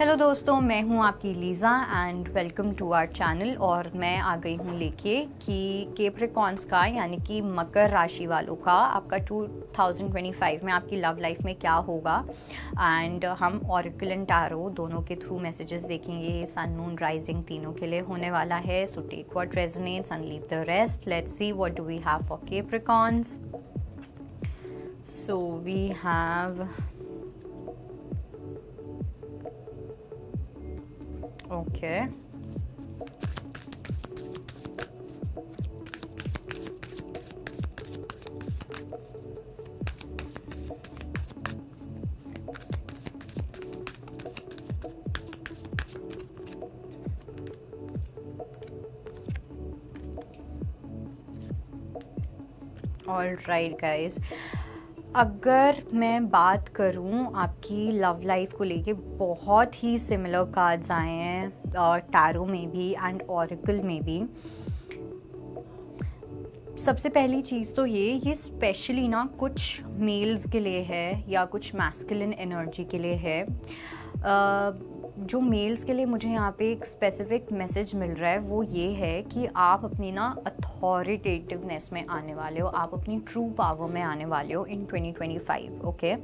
Hello दोस्तों, मैं हूं आपकी Lisa and welcome to our channel. और मैं आ गई हूं लेके कि कैप्रिकॉर्न्स का यानी कि मकर राशि वालों का आपका 2025 में आपकी लव लाइफ में क्या होगा। एंड हम ऑरेकल एंड टैरो दोनों के थ्रू मैसेजेस देखेंगे। सन मून राइजिंग तीनों के लिए होने वाला है। So take what resonates and leave the rest. Let's see what do we have for Capricorns. So we have okay. All right guys, अगर मैं बात करूं आपकी लव लाइफ को लेके, बहुत ही सिमिलर कार्ड्स आए हैं टैरो में भी एंड ऑरेकल में भी। सबसे पहली चीज़ तो ये स्पेशली ना कुछ मेल्स के लिए है या कुछ मैस्कुलिन एनर्जी के लिए है। जो मेल्स के लिए मुझे यहाँ पे एक स्पेसिफिक मैसेज मिल रहा है वो ये है कि आप अपनी ना अथॉरिटेटिवनेस में आने वाले हो, आप अपनी ट्रू पावर में आने वाले हो इन 2025। ओके,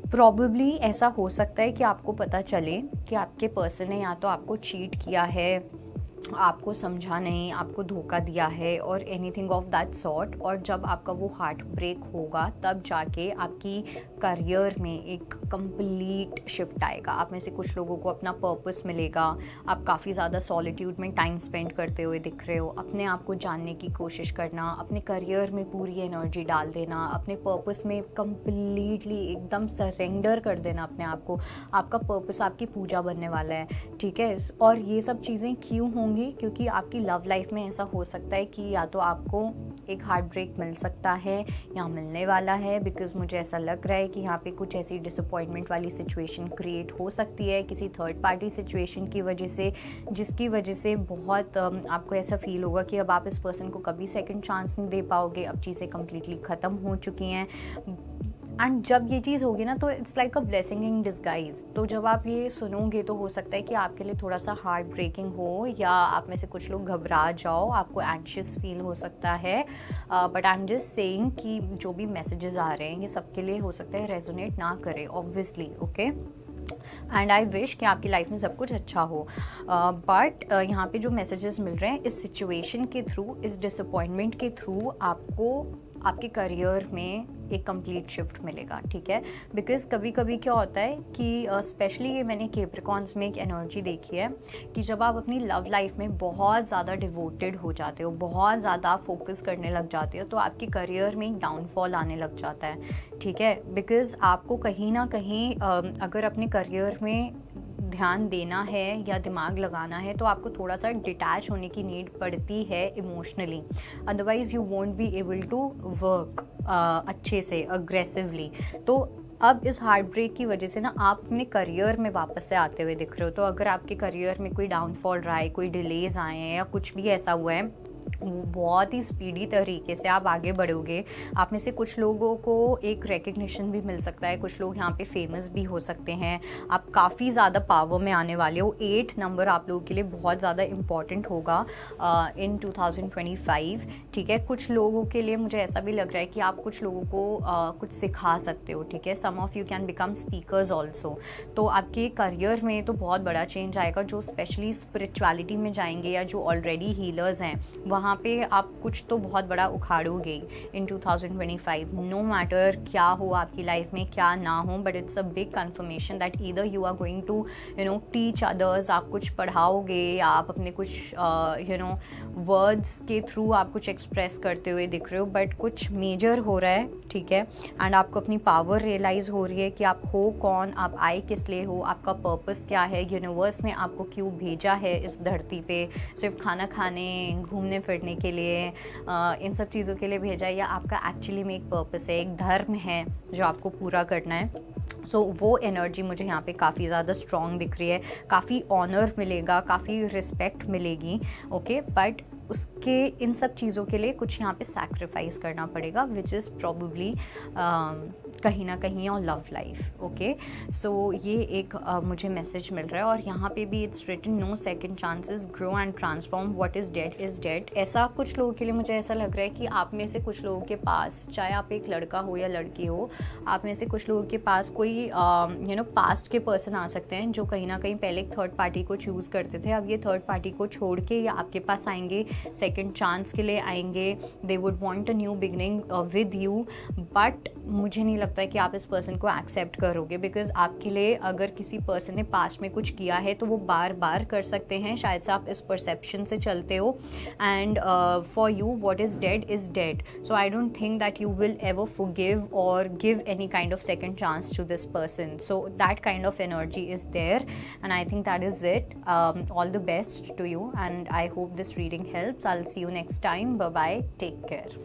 प्रॉबेबली ऐसा हो सकता है कि आपको पता चले कि आपके पर्सन ने या तो आपको चीट किया है, आपको समझा नहीं, आपको धोखा दिया है और एनीथिंग ऑफ दैट सॉर्ट। और जब आपका वो हार्ट ब्रेक होगा तब जाके आपकी करियर में एक कंप्लीट शिफ्ट आएगा। आप में से कुछ लोगों को अपना पर्पस मिलेगा। आप काफ़ी ज़्यादा सॉलिट्यूड में टाइम स्पेंड करते हुए दिख रहे हो। अपने आप को जानने की कोशिश करना, अपने करियर में पूरी एनर्जी डाल देना, अपने पर्पस में कंप्लीटली एकदम सरेंडर कर देना अपने आप को। आपका पर्पस आपकी पूजा बनने वाला है, ठीक है। और ये सब चीज़ें क्यों होंगी? क्योंकि आपकी लव लाइफ में ऐसा हो सकता है कि या तो आपको एक हार्ट ब्रेक मिल सकता है या मिलने वाला है, बिकॉज मुझे ऐसा लग रहा है कि यहाँ पे कुछ ऐसी डिसअपॉइंटमेंट वाली सिचुएशन क्रिएट हो सकती है किसी थर्ड पार्टी सिचुएशन की वजह से, जिसकी वजह से बहुत आपको ऐसा फील होगा कि अब आप इस पर्सन को कभी सेकंड चांस नहीं दे पाओगे। अब चीज़ें कम्प्लीटली ख़त्म हो चुकी हैं। एंड जब ये चीज़ होगी ना तो it's like a blessing in disguise. तो जब आप ये सुनोगे तो हो सकता है कि आपके लिए थोड़ा सा हार्ट ब्रेकिंग हो या आप में से कुछ लोग घबरा जाओ, आपको एंशियस फील हो सकता है। But I am just saying कि जो भी मैसेजेस आ रहे हैं ये सबके लिए हो सकता है रेजोनेट ना करे obviously. Okay, and I wish कि आपकी लाइफ में सब कुछ अच्छा हो। बट यहाँ पे जो मैसेजेस मिल रहे हैं इस सिचुएशन के थ्रू, इस डिसअपॉइंटमेंट के थ्रू आपको आपके करियर में एक कंप्लीट शिफ्ट मिलेगा, ठीक है। बिकॉज कभी कभी क्या होता है कि स्पेशली ये मैंने कैप्रिकॉर्न्स में एक एनर्जी देखी है कि जब आप अपनी लव लाइफ में बहुत ज़्यादा डिवोटेड हो जाते हो, बहुत ज़्यादा फोकस करने लग जाते हो, तो आपके करियर में एक डाउनफॉल आने लग जाता है, ठीक है। बिकॉज आपको कहीं ना कहीं अगर अपने करियर में ध्यान देना है या दिमाग लगाना है तो आपको थोड़ा सा डिटैच होने की नीड पड़ती है emotionally, otherwise you won't be able to work अच्छे से अग्रेसिवली। तो अब इस हार्ट ब्रेक की वजह से ना आप अपने करियर में वापस से आते हुए दिख रहे हो। तो अगर आपके करियर में कोई डाउनफॉल रहा है, कोई डिलेज आए हैं या कुछ भी ऐसा हुआ है, बहुत ही स्पीडी तरीके से आप आगे बढ़ोगे। आप में से कुछ लोगों को एक रिकग्निशन भी मिल सकता है, कुछ लोग यहाँ पे फेमस भी हो सकते हैं। आप काफ़ी ज़्यादा पावर में आने वाले हो। 8 नंबर आप लोगों के लिए बहुत ज़्यादा इम्पॉर्टेंट होगा इन 2025, ठीक है। कुछ लोगों के लिए मुझे ऐसा भी लग रहा है कि आप कुछ लोगों को कुछ सिखा सकते हो, ठीक है। Some of you can become speakers also. तो आपके करियर में तो बहुत बड़ा चेंज आएगा। जो स्पेशली स्पिरिचुअलिटी में जाएंगे या जो ऑलरेडी हीलर्स हैं वहाँ पे आप कुछ तो बहुत बड़ा उखाड़ोगे इन 2025। नो मैटर क्या हो आपकी लाइफ में, क्या ना हो, but it's a big confirmation that either you are going to teach others. आप कुछ पढ़ाओगे या आप अपने कुछ वर्ड्स के थ्रू आप कुछ एक्सप्रेस करते हुए दिख रहे हो, बट कुछ मेजर हो रहा है, ठीक है। एंड आपको अपनी पावर रियलाइज़ हो रही है कि आप हो कौन, आप आए किस लिए हो, आपका पर्पस क्या है, यूनिवर्स ने आपको क्यों भेजा है इस धरती पे, सिर्फ खाना खाने, घूमने फिरने के लिए, इन सब चीज़ों के लिए भेजा है, या आपका एक्चुअली में एक पर्पस है, एक धर्म है जो आपको पूरा करना है। सो वो एनर्जी मुझे यहाँ पे काफ़ी ज़्यादा स्ट्रॉन्ग दिख रही है। काफ़ी ऑनर मिलेगा, काफ़ी रिस्पेक्ट मिलेगी, ओके। बट उसके इन सब चीज़ों के लिए कुछ यहाँ पे सैक्रिफाइस करना पड़ेगा, विच इज़ प्रॉबली कहीं ना कहीं योर लव लाइफ। ओके, सो ये एक मुझे मैसेज मिल रहा है। और यहाँ पे भी it's written no second chances, grow and transform, what is dead is dead. ऐसा कुछ लोगों के लिए मुझे ऐसा लग रहा है कि आप में से कुछ लोगों के पास, चाहे आप एक लड़का हो या लड़की हो, आप में से कुछ लोगों के पास कोई पास्ट के पर्सन आ सकते हैं जो कहीं ना कहीं पहले एक थर्ड पार्टी को चूज़ करते थे, अब ये थर्ड पार्टी को छोड़ के या आपके पास आएंगे, सेकंड चांस के लिए आएंगे, they would want a new beginning with you. But मुझे नहीं लगता है कि आप इस पर्सन को एक्सेप्ट करोगे, बिकॉज आपके लिए अगर किसी पर्सन ने पास्ट में कुछ किया है तो वो बार बार कर सकते हैं, शायद से आप इस परसेप्शन से चलते हो। And for you what is dead, so I don't think that you will ever forgive or give any kind of second chance to this person. So that kind of energy is there, and I think that is it. All the best to you, and I hope this reading helps. I'll see you next time. Bye bye, take care.